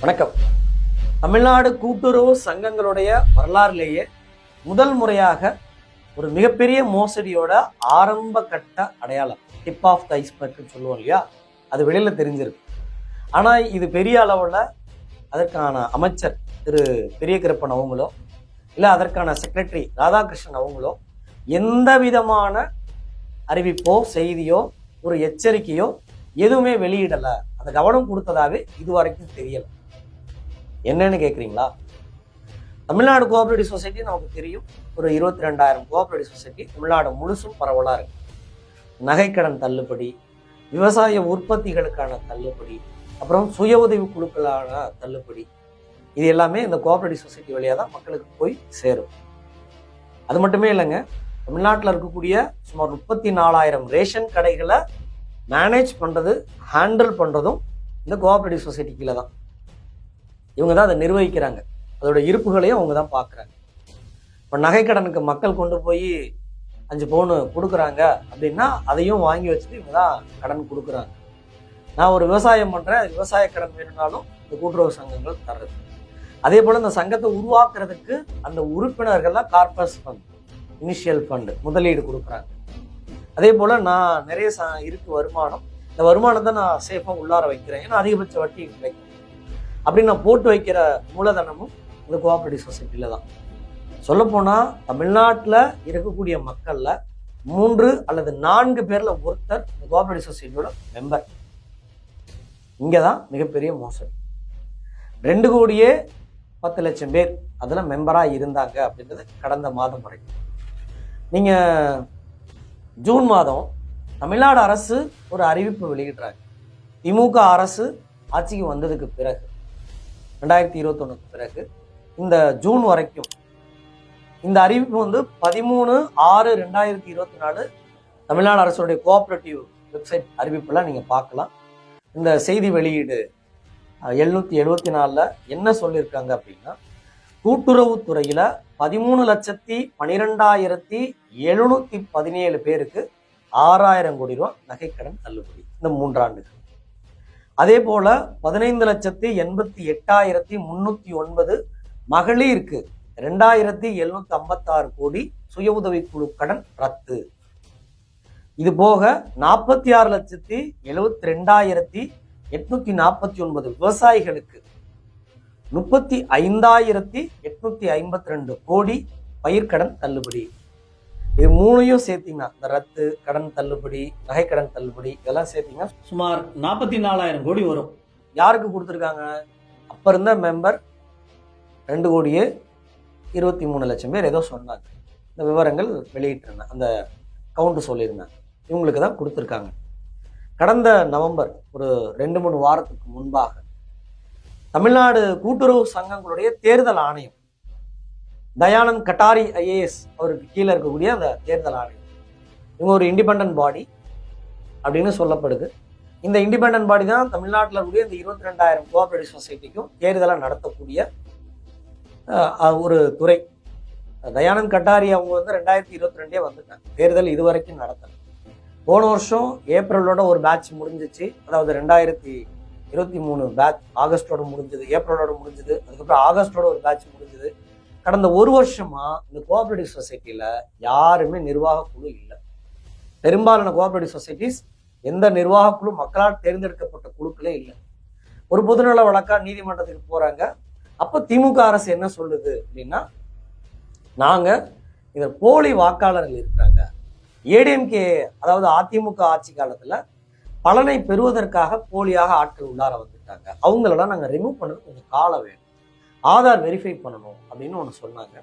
வணக்கம். தமிழ்நாடு கூட்டுறவு சங்கங்களுடைய வரலாறுலேயே முதல் முறையாக ஒரு மிகப்பெரிய மோசடியோட ஆரம்ப கட்ட அடையாளம், டிப் ஆஃப் த ஐஸ்பர்க்னு சொல்லுவோம் இல்லையா, அது வெளியில தெரிஞ்சிருக்கு. ஆனால் இது பெரிய அளவில் அதற்கான அமைச்சர் திரு பெரிய கருப்பன் அவங்களோ இல்லை அதற்கான செக்ரட்டரி ராதாகிருஷ்ணன் அவங்களோ எந்த விதமான அறிவிப்போ செய்தியோ ஒரு எச்சரிக்கையோ எதுவுமே வெளியிடலை. அந்த கவனம் கொடுத்ததாவே இதுவரைக்கும் தெரியலை. என்னன்னு கேட்குறீங்களா? தமிழ்நாடு கோஆபரேட்டிவ் சொசைட்டி நமக்கு தெரியும், ஒரு 22,000 கோஆபரேட்டிவ் சொசைட்டி தமிழ்நாடு முழுசும் பரவலாக இருக்கு. நகைக்கடன் தள்ளுபடி, விவசாய உற்பத்திகளுக்கான தள்ளுபடி, அப்புறம் சுய உதவி குழுக்களான தள்ளுபடி, இது எல்லாமே இந்த கோஆபரேட்டிவ் சொசைட்டி வழியாக தான் மக்களுக்கு போய் சேரும். அது மட்டுமே இல்லைங்க, தமிழ்நாட்டில் இருக்கக்கூடிய சுமார் 34,000 ரேஷன் கடைகளை மேனேஜ் பண்ணுறது, ஹேண்டில் பண்ணுறதும் இந்த கோஆபரேட்டிவ் சொசைட்டி கீழே தான். இவங்க தான் அதை நிர்வகிக்கிறாங்க, அதோட இருப்புகளையும் அவங்க தான் பார்க்குறாங்க. இப்போ நகைக்கடனுக்கு மக்கள் கொண்டு போய் 5 பவுன் கொடுக்குறாங்க அப்படின்னா அதையும் வாங்கி வச்சுட்டு இவங்க தான் கடன் கொடுக்குறாங்க. நான் ஒரு விவசாயம் பண்ணுறேன், விவசாய கடன் வேணும்னாலும் இந்த கூட்டுறவு சங்கங்கள் தர்றது. அதே போல் இந்த சங்கத்தை உருவாக்குறதுக்கு அந்த உறுப்பினர்கள்லாம் கார்பஸ் ஃபண்ட், இனிஷியல் ஃபண்டு, முதலீடு கொடுக்குறாங்க. அதே போல் நான் நிறைய இருக்கு வருமானம், இந்த வருமானத்தை நான் சேஃபாக உள்ளார வைக்கிறேன், ஏன்னா அதிகபட்ச வட்டி கிடைக்கும் அப்படின்னு நான் போட்டு வைக்கிற மூலதனமும் இந்த கோஆபரேட்டிவ் சொசைட்டியில் தான். சொல்லப்போனால் தமிழ்நாட்டில் இருக்கக்கூடிய மக்களில் 3 அல்லது 4 பேரில் ஒருத்தர் இந்த கோஆபரேட்டிவ் சொசைட்டியோட மெம்பர். இங்கே தான் மிகப்பெரிய மோசடி. 2,10,00,000 பேர் அதில் மெம்பராக இருந்தாங்க அப்படின்றது கடந்த மாதம் வரைக்கும். நீங்கள் ஜூன் மாதம் தமிழ்நாடு அரசு ஒரு அறிவிப்பு வெளியிடுறாங்க. திமுக அரசு ஆட்சிக்கு வந்ததுக்கு பிறகு 2021 பிறகு இந்த ஜூன் வரைக்கும் இந்த அறிவிப்பு 13/6/2024 தமிழ்நாடு அரசுடைய கோஆபரேட்டிவ் வெப்சைட் அறிவிப்பெல்லாம் நீங்கள் பார்க்கலாம். இந்த செய்தி வெளியீடு 774 என்ன சொல்லியிருக்காங்க அப்படின்னா, கூட்டுறவுத்துறையில் 13,12,717 பேருக்கு 6,000 கோடி ரூபா நகைக்கடன் தள்ளுபடி இந்த 3 ஆண்டுகள். அதே போல 15,88,309 மகளிருக்கு 2,756 கோடி சுய உதவி குழு கடன் ரத்து. இது போக 46,72,849 விவசாயிகளுக்கு 35,852 கோடி பயிர்க்கடன் தள்ளுபடி. இது 3ஐயும் சேர்த்தீங்கன்னா, இந்த ரத்து, கடன் தள்ளுபடி, நகைக்கடன் தள்ளுபடி, இதெல்லாம் சேர்த்தீங்கன்னா சுமார் 44,000 கோடி வரும். யாருக்கு கொடுத்துருக்காங்க? அப்போ இருந்த மெம்பர் 2,23,00,000 பேர் ஏதோ சொன்னாங்க. இந்த விவரங்கள் வெளியிட்டிருந்தேன், அந்த கவுண்ட் சொல்லியிருந்தேன். இவங்களுக்கு தான் கொடுத்துருக்காங்க. கடந்த நவம்பர் ஒரு 2-3 வாரத்துக்கு முன்பாக தமிழ்நாடு கூட்டுறவு சங்கங்களுடைய தேர்தல் ஆணையம், தயானந்த் கட்டாரி ஐஏஎஸ் அவருக்கு கீழே இருக்கக்கூடிய அந்த தேர்தல் ஆணையம், இவங்க ஒரு இண்டிபெண்டன்ட் பாடி அப்படின்னு சொல்லப்படுது. இந்த இண்டிபெண்டன்ட் பாடி தான் தமிழ்நாட்டில் இருக்கக்கூடிய இந்த 22,000 கோஆபரேட்டிவ் சொசைட்டிக்கும் தேர்தலை நடத்தக்கூடிய ஒரு துறை. தயானந்த் கட்டாரி அவங்க 2022 வந்துட்டாங்க. தேர்தல் இதுவரைக்கும் நடத்தல. போன வருஷம் ஏப்ரலோட ஒரு பேட்ச் முடிஞ்சிச்சு, அதாவது 2023 பேட்ச் ஆகஸ்டோட முடிஞ்சது, ஏப்ரலோட முடிஞ்சது, அதுக்கப்புறம் ஆகஸ்டோட ஒரு பேட்ச் முடிஞ்சது. கடந்த ஒரு வருஷமா இந்த கோஆபரேட்டிவ் சொசைட்டியில யாருமே நிர்வாக குழு இல்லை. பெரும்பாலான கோஆபரேட்டிவ் சொசைட்டிஸ் எந்த நிர்வாக குழு, மக்களால் தேர்ந்தெடுக்கப்பட்ட குழுக்களே இல்லை. ஒரு பொதுநல வழக்கா நீதிமன்றத்துக்கு போறாங்க. அப்போ திமுக அரசு என்ன சொல்லுது அப்படின்னா, நாங்க இதில் போலி வாக்காளர்கள் இருக்கிறாங்க, ஏடிஎம்கே அதாவது அதிமுக ஆட்சி காலத்துல பலனை பெறுவதற்காக போலியாக ஆட்கள் உள்ளார வந்துட்டாங்க, அவங்களெல்லாம் நாங்கள் ரிமூவ் பண்ணது கொஞ்சம் காலம் வேணும், ஆதார் வெரிஃபை பண்ணணும் அப்படின்னு ஒன்று சொன்னாங்க.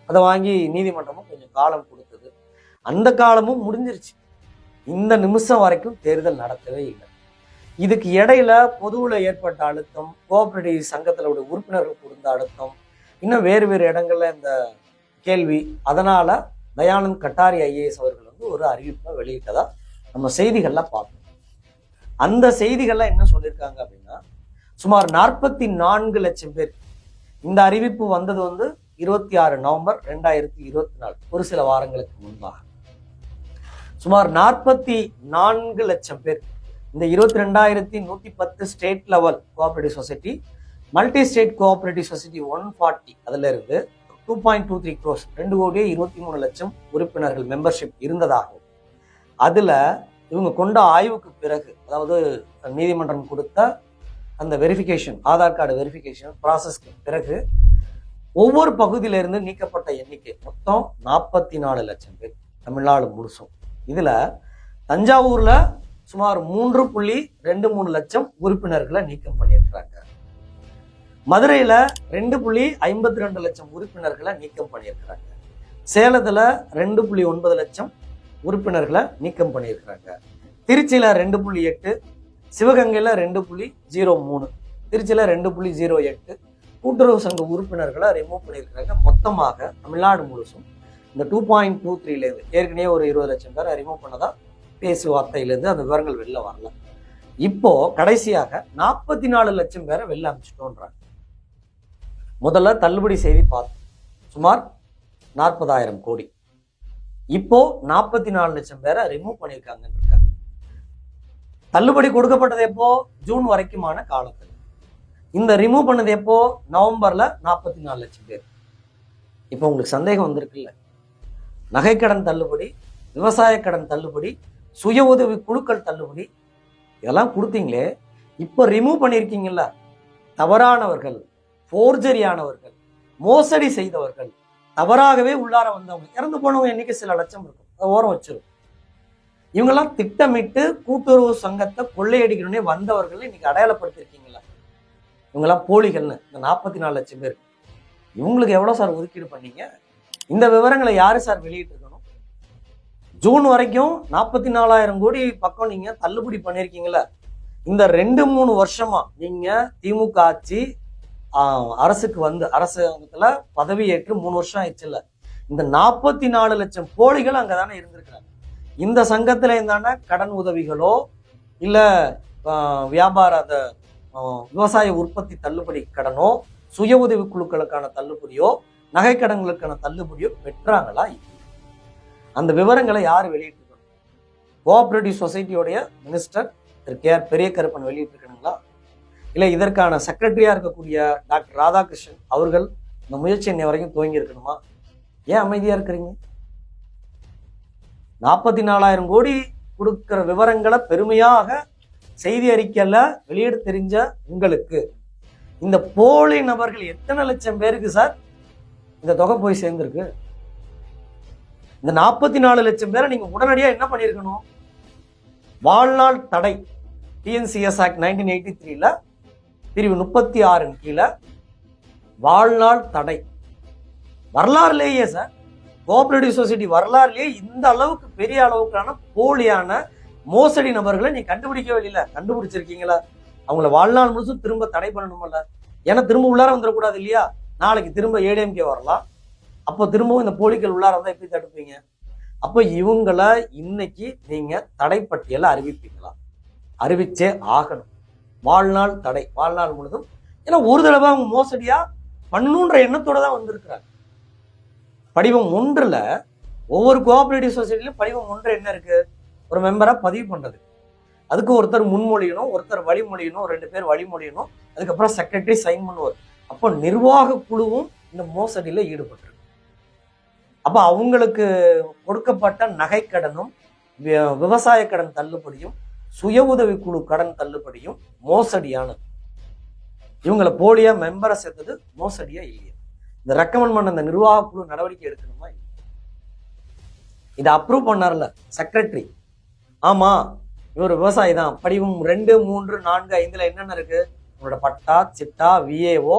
அதை வாங்கி நீதிமன்றமும் கொஞ்சம் காலம் கொடுத்தது. அந்த காலமும் முடிஞ்சிருச்சு. இந்த நிமிஷம் வரைக்கும் தேர்தல் நடத்தவே இல்லை. இதுக்கு இடையில பொதுவில் ஏற்பட்ட அழுத்தம், கோஆபரேட்டிவ் சங்கத்தில் உறுப்பினர்கள் கொடுத்த அழுத்தம், இன்னும் வேறு வேறு இடங்கள்ல இந்த கேள்வி, அதனால தயானந்த் கட்டாரி ஐஏஎஸ் அவர்கள் ஒரு அறிவிப்பை வெளியிட்டதா நம்ம செய்திகள்ல பார்த்தோம். அந்த செய்திகள்ல என்ன சொல்லியிருக்காங்க அப்படின்னா, சுமார் 44 லட்சம் பேர். இந்த அறிவிப்பு வந்தது 26 நவம்பர் 2024, ஒரு சில வாரங்களுக்கு முன்பாக. சுமார் 44 லட்சம் பேர் இந்த 22,110 state level cooperative society multi state cooperative society 140 அதுல இருந்து 2.23 crores 2,23,00,000 உறுப்பினர்கள் மெம்பர்ஷிப் இருந்ததாகவும், அதுல இவங்க கொண்ட ஆய்வுக்கு பிறகு, அதாவது நீதிமன்றம் கொடுத்த அந்த வெரிஃபிகேஷன், ஆதார் கார்டு வெரிஃபிகேஷன் ப்ராசஸ்க்கு பிறகு ஒவ்வொரு பகுதியிலிருந்து நீக்கப்பட்ட எண்ணிக்கை மொத்தம் 44 லட்சம் பேர் தமிழ்நாடு முழுசும். இதுல தஞ்சாவூர்ல சுமார் 3.23 லட்சம் உறுப்பினர்களை நீக்கம் பண்ணியிருக்கிறாங்க. மதுரையில 2.52 லட்சம் உறுப்பினர்களை நீக்கம் பண்ணியிருக்கிறாங்க. சேலத்துல 2.9 லட்சம் உறுப்பினர்களை நீக்கம் பண்ணியிருக்கிறாங்க. திருச்சியில 2.8, சிவகங்கையில 2.03, திருச்சியில 2.08 கூட்டுறவு சங்க உறுப்பினர்களை ரிமூவ் பண்ணியிருக்கிறாங்க. மொத்தமாக தமிழ்நாடு முழுசும் இந்த 2.23 ஏற்கனவே ஒரு 20 லட்சம் பேரை ரிமூவ் பண்ணதா பேச்சுவார்த்தையிலேருந்து அந்த விவரங்கள் வெளில வரல. இப்போ கடைசியாக 44 லட்சம் பேரை வெளில அனுப்பிச்சிட்டோன்றாங்க. முதல்ல தள்ளுபடி செய்தி பார்த்தோம், சுமார் 40,000 கோடி. இப்போ 44 லட்சம் பேரை ரிமூவ் பண்ணியிருக்காங்கன்னு இருக்காங்க. தள்ளுபடி கொடுக்கப்பட்டது எப்போ? ஜூன் வரைக்குமான காலத்தில். இந்த ரிமூவ் பண்ணது எப்போ? நவம்பர்ல 44 லட்சம் பேர். இப்போ உங்களுக்கு சந்தேகம் வந்திருக்குல்ல, நகைக்கடன் தள்ளுபடி, விவசாய கடன் தள்ளுபடி, சுய உதவி குழுக்கள் தள்ளுபடி இதெல்லாம் கொடுத்தீங்களே, இப்போ ரிமூவ் பண்ணியிருக்கீங்கல்ல, தவறானவர்கள், போர்ஜரியானவர்கள், மோசடி செய்தவர்கள், தவறாகவே உள்ளார வந்தவங்க, இறந்து போனவங்க எண்ணிக்கை சில லட்சம் இருக்கும், அதை ஓரம் வச்சிரும். இவங்கெல்லாம் திட்டமிட்டு கூட்டுறவு சங்கத்தை கொள்ளையடிக்கணும்னே வந்தவர்கள் இன்னைக்கு அடையாளப்படுத்திருக்கீங்களா? இவங்கெல்லாம் போலிகள்னு இந்த 44 லட்சம் பேர். இவங்களுக்கு எவ்வளவு சார் ஒதுக்கீடு பண்ணீங்க? இந்த விவரங்களை யாரு சார் வெளியிட்டிருக்கணும்? ஜூன் வரைக்கும் 44,000 கோடி பக்கம் நீங்க தள்ளுபடி பண்ணிருக்கீங்களா? இந்த 2-3 வருஷமா நீங்க திமுக ஆட்சி அரசுக்கு வந்து அரசாங்கத்துல பதவி ஏற்று 3 வருஷம் ஆயிடுச்சுல்ல, இந்த 44 லட்சம் போலிகள் அங்கதானே இருந்திருக்கிறாங்க. இந்த சங்கத்துல இருந்தான கடன் உதவிகளோ இல்ல வியாபார விவசாய உற்பத்தி தள்ளுபடி கடனோ, சுய உதவி குழுக்களுக்கான தள்ளுபடியோ, நகை கடன்களுக்கான தள்ளுபடியோ பெற்றாங்களா? அந்த விவரங்களை யார் வெளியிட்டிருக்கணும்? கோஆபரேட்டிவ் சொசைட்டியோடைய மினிஸ்டர் திரு கே.ஆர். பெரிய கருப்பன் வெளியிட்டிருக்கணுங்களா? இல்ல இதற்கான செக்ரட்டரியா இருக்கக்கூடிய டாக்டர் ராதாகிருஷ்ணன் அவர்கள் இந்த முயற்சி இன்னை வரைக்கும் துவங்கி இருக்கணுமா? ஏன் அமைதியா இருக்கிறீங்க? 44,000 கோடி கொடுக்கிற விவரங்களை பெருமையாக செய்தி அறிக்கையில வெளியிட தெரிஞ்ச உங்களுக்கு இந்த போலி நபர்கள் எத்தனை லட்சம் பேருக்கு சார் இந்த தொகை போய் சேர்ந்திருக்கு? இந்த 44 லட்சம் பேரை நீங்க உடனடியா என்ன பண்ணிருக்கணும்? வாழ்நாள் தடை டிஎன்சிஎஸ் ஆக்ட் 1983 பிரிவு 36 கீழே வாழ்நாள் தடை. வரலாறுலேயே சார், கோஆபரேட்டிவ் சொசைட்டி வரலாறுலேயே இந்த அளவுக்கு பெரிய அளவுக்கான போலியான மோசடி நபர்களை நீ கண்டுபிடிக்கவே இல்லை. கண்டுபிடிச்சிருக்கீங்களா? அவங்கள வாழ்நாள் முழுசும் திரும்ப தடை பண்ணணுமல்ல. ஏன்னா திரும்ப உள்ளார வந்துடக்கூடாது இல்லையா? நாளைக்கு திரும்ப ஏடிஎம்கே வரலாம், அப்போ திரும்பவும் இந்த போலிகள் உள்ளார வந்தா எப்படி தடுப்பீங்க? அப்போ இவங்களை இன்னைக்கு நீங்க தடைப்பட்டியல அறிவிப்பீங்களா? அறிவிச்சே ஆகணும். வாழ்நாள் தடை, வாழ்நாள் முழுதும். ஏன்னா ஒரு தடவை அவங்க மோசடியா பண்ணணுன்ற எண்ணத்தோட தான் வந்திருக்கிறாங்க. படிவம் 1ல ஒவ்வொரு கோஆபரேட்டிவ் சொசைட்டிலும் படிவம் 1 என்ன இருக்கு? ஒரு மெம்பரா பதிவு பண்றது. அதுக்கு ஒருத்தர் முன்மொழியணும், ஒருத்தர் வழிமொழியணும், 2 பேர் வழிமொழியணும், அதுக்கப்புறம் செக்ரட்டரி சைன் பண்ணுவார். அப்போ நிர்வாக குழுவும் இந்த மோசடியில ஈடுபட்டிருக்கு. அப்ப அவங்களுக்கு கொடுக்கப்பட்ட நகைக்கடனும் விவசாய கடன் தள்ளுபடியும் சுய உதவி குழு கடன் தள்ளுபடியும் மோசடியானது. இவங்களை போலியா மெம்பரை சேர்த்தது மோசடியா இல்லையா? இந்த ரெக்கமெண்ட் பண்ண இந்த நிர்வாக குழு நடவடிக்கை எடுக்கணுமா? இதை அப்ரூவ் பண்ணார்ல செக்ரட்டரி, ஆமா இவர் விவசாயி தான், படிவம் 2, 3, 4, 5 என்னென்ன இருக்கு, இவரோட பட்டா, சிட்டா, விஏஓ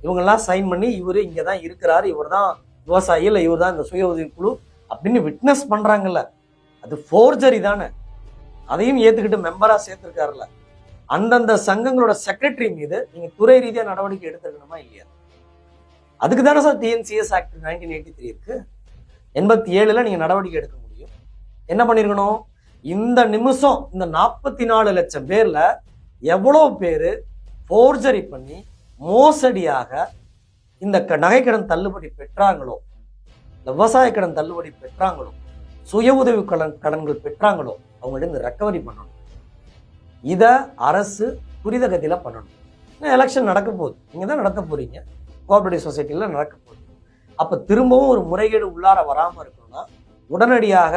இவங்கெல்லாம் சைன் பண்ணி இவரு இங்கதான் இருக்கிறாரு, இவர் தான் விவசாயி, இல்லை இவர் தான் இந்த சுய உதவி குழு அப்படின்னு விட்னஸ் பண்றாங்கல்ல, அது ஃபோர்ஜரி தானே. அதையும் ஏத்துக்கிட்டு மெம்பரா சேர்த்திருக்காருல்ல, அந்தந்த சங்கங்களோட செக்ரட்டரி மீது நீங்க துறை ரீதியா நடவடிக்கை எடுத்துக்கணுமா இல்லையா? அதுக்கு தானே சார் டிஎன்சிஎஸ் ஆக்ட் 1983 இருக்கு. 87ல நீங்க நடவடிக்கை எடுக்க முடியும். என்ன பண்ணிருக்கணும்? இந்த நிமிஷம் இந்த 44 லட்சம் பேர்ல எவ்வளவு பேரு ஃபோர்ஜரி பண்ணி மோசடியாக இந்த நகைக்கடன் தள்ளுபடி பெற்றாங்களோ, இந்த விவசாய கடன் தள்ளுபடி பெற்றாங்களோ, சுய உதவி கடன்கள் பெற்றாங்களோ அவங்கள்ட்ட இந்த ரெக்கவரி பண்ணணும். இத அரசு துரித கதியில பண்ணணும். எலெக்ஷன் நடக்க போகுது, நீங்கள் தான் நடத்த போறீங்க, கோஆபரேட்டிவ் சொசைட்டியில் நடக்க போகுது. அப்போ திரும்பவும் ஒரு முறைகேடு உள்ளார வராமல் இருக்கணும்னா உடனடியாக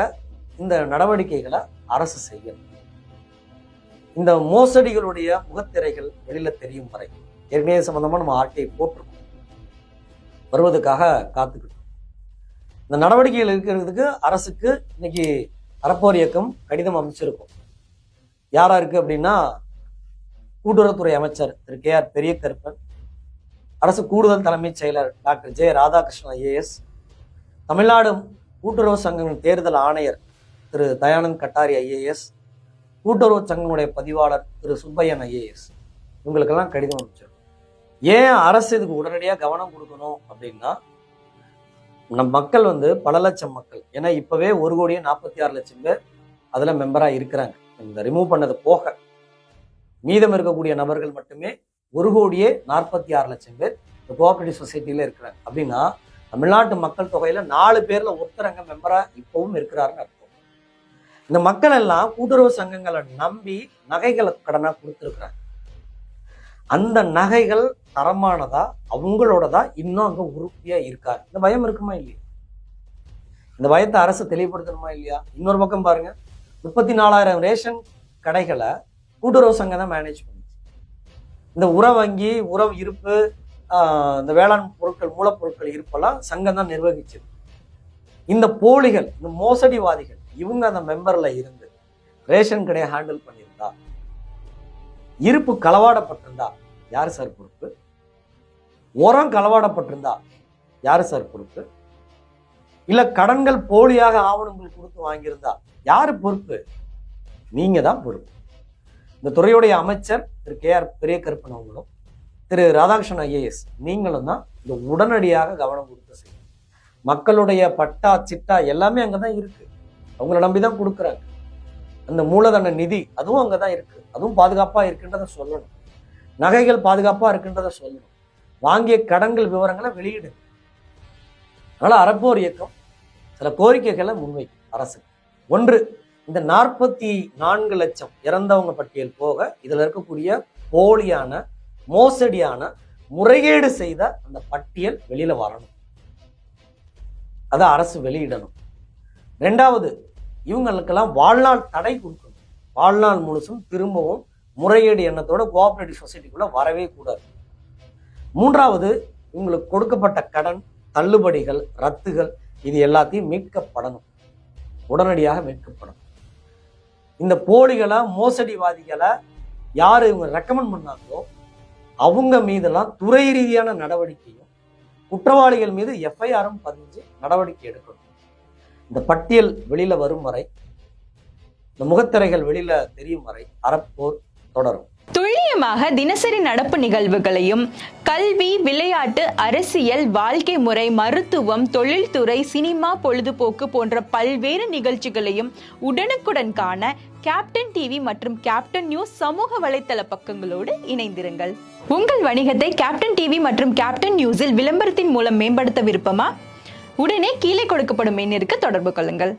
இந்த நடவடிக்கைகளை அரசு செய்யணும். இந்த மோசடிகளுடைய முகத்திரைகள் வெளியில தெரியும் வரை ஏற்கனவே சம்பந்தமா நம்ம ஆர்டிஐ போட்டிருக்கோம், வருவதற்காக காத்துக்கிட்டோம். இந்த நடவடிக்கைகள் இருக்கிறதுக்கு அரசுக்கு இன்னைக்கு அறப்போர் இயக்கம் கடிதம் அமைச்சிருக்கும். யாரா இருக்கு அப்படின்னா, கூட்டுறவுத்துறை அமைச்சர் திரு KR பெரியகருப்பன், அரசு கூடுதல் தலைமைச் செயலர் doctor J Radhakrishnan IAS, Tamil Nadu கூட்டுறவு சங்கங்களின் தேர்தல் ஆணையர் திரு தயானந்த் கட்டாரி IAS, கூட்டுறவு சங்கங்களுடைய பதிவாளர் திரு சுப்பையன் IAS, இவங்களுக்கெல்லாம் கடிதம் அமைச்சிருக்கும். ஏன் அரசு இதுக்கு உடனடியாக கவனம் கொடுக்கணும் அப்படின்னா, நம் மக்கள் பல லட்சம் மக்கள், ஏன்னா இப்பவே 1,46,00,000 பேர் அதுல மெம்பரா இருக்கிறாங்க. இந்த ரிமூவ் பண்ணது போக மீதம் இருக்கக்கூடிய நபர்கள் மட்டுமே 1,46,00,000 பேர் இந்த கோஆபரேட்டிவ் சொசைட்டில இருக்கிறாங்க. அப்படின்னா தமிழ்நாட்டு மக்கள் தொகையில 4 பேர்ல ஒருத்தர் அங்க மெம்பரா இப்பவும் இருக்கிறாருன்னு அர்த்தம். இந்த மக்கள் எல்லாம் கூட்டுறவு சங்கங்களை நம்பி நகைகளை கடனா கொடுத்துருக்குறாங்க. அந்த நகைகள் தரமானதா, அவங்களோடதா, இன்னும் அங்க உறுதியா இருக்கா? இந்த பயம் இருக்குமா இல்லையா? இந்த பயத்தை அரசு தெளிவுபடுத்தணுமா இல்லையா? இன்னொரு பக்கம் பாருங்க, 34,000 ரேஷன் கடைகளை கூட்டுறவு சங்கம் தான் மேனேஜ் பண்ணுச்சு. இந்த உர வங்கி, உறவு இருப்பு, இந்த வேளாண் பொருட்கள், மூலப்பொருட்கள் இருப்பெல்லாம் சங்கம் தான் நிர்வகிச்சது. இந்த போலிகள், இந்த மோசடிவாதிகள், இவங்க அந்த மெம்பர்ல இருந்து ரேஷன் கடையை ஹேண்டில் பண்ணியிருந்தா, இருப்பு களவாடப்பட்டிருந்தா யாரு சார் பொறுப்பு? உரம் களவாடப்பட்டிருந்தா யாரு சார் பொறுப்பு? இல்ல கடன்கள் போலியாக ஆவணங்கள் கொடுத்து வாங்கியிருந்தா யாரு பொறுப்பு? நீங்க தான் பொறுப்பு. இந்த துறையுடைய அமைச்சர் திரு KR பெரியகருப்பன் அவங்களும் திரு ராதாகிருஷ்ணன் IAS நீங்களும் தான் இந்த உடனடியாக கவனம் கொடுத்து செய்யணும். மக்களுடைய பட்டா சிட்டா எல்லாமே அங்கதான் இருக்கு, அவங்கள நம்பிதான் கொடுக்குறாங்க. அந்த மூலதன நிதி அதுவும் அங்கதான் இருக்கு, அதுவும் பாதுகாப்பா இருக்குன்றத சொல்லணும். நகைகள் பாதுகாப்பா இருக்குன்றத சொல்லணும். வாங்கிய கடன்கள் விவரங்களை வெளியிடு. அதனால அறப்போர் இயக்கம் சில கோரிக்கைகளை முன்வைக்கும் அரசு. ஒன்று, இந்த 44 லட்சம் இறந்தவங்க பட்டியல் போக இதுல இருக்கக்கூடிய போலியான, மோசடியான, முறைகேடு செய்த அந்த பட்டியல் வெளியில வரணும், அதை அரசு வெளியிடணும். 2வது, இவங்களுக்கெல்லாம் வாழ்நாள் தடை கொடுக்கணும். வாழ்நாள் முழுசும் திரும்பவும் முறைகேடு எண்ணத்தோட கோஆபரேட்டிவ் சொசைட்டிக்குள்ள வரவே கூடாது. 3வது, இவங்களுக்கு கொடுக்கப்பட்ட கடன், தள்ளுபடிகள், ரத்துகள், இது எல்லாத்தையும் மீட்கப்படணும், உடனடியாக மீட்கப்படணும். இந்த போலிகளை, மோசடிவாதிகளை யாரு இவங்க ரெக்கமெண்ட் பண்ணாங்களோ அவங்க மீதெல்லாம் துறை ரீதியான நடவடிக்கையும், குற்றவாளிகள் மீது FIR-ம் பதிஞ்சு நடவடிக்கை எடுக்கணும். இந்த பட்டியல் வெளியில வரும் வரை, இந்த முகத்திரைகள் வெளியில தெரியும் வரை அறப்போர் தொடரும். துல்லியமாக தினசரி நடப்பு நிகழ்வுகளையும், கல்வி, விளையாட்டு, அரசியல், வாழ்க்கை முறை, மருத்துவம், தொழில்துறை, சினிமா, பொழுதுபோக்கு போன்ற பல்வேறு நிகழ்ச்சிகளையும் உடனுக்குடன் காண கேப்டன் டிவி மற்றும் கேப்டன் நியூஸ் சமூக வலைத்தள பக்கங்களோடு இணைந்திருங்கள். உங்கள் வணிகத்தை கேப்டன் டிவி மற்றும் கேப்டன் நியூஸில் விளம்பரத்தின் மூலம் மேம்படுத்த விருப்பமா? உடனே கீழே கொடுக்கப்படும் எண்ணிற்கு தொடர்பு கொள்ளுங்கள்.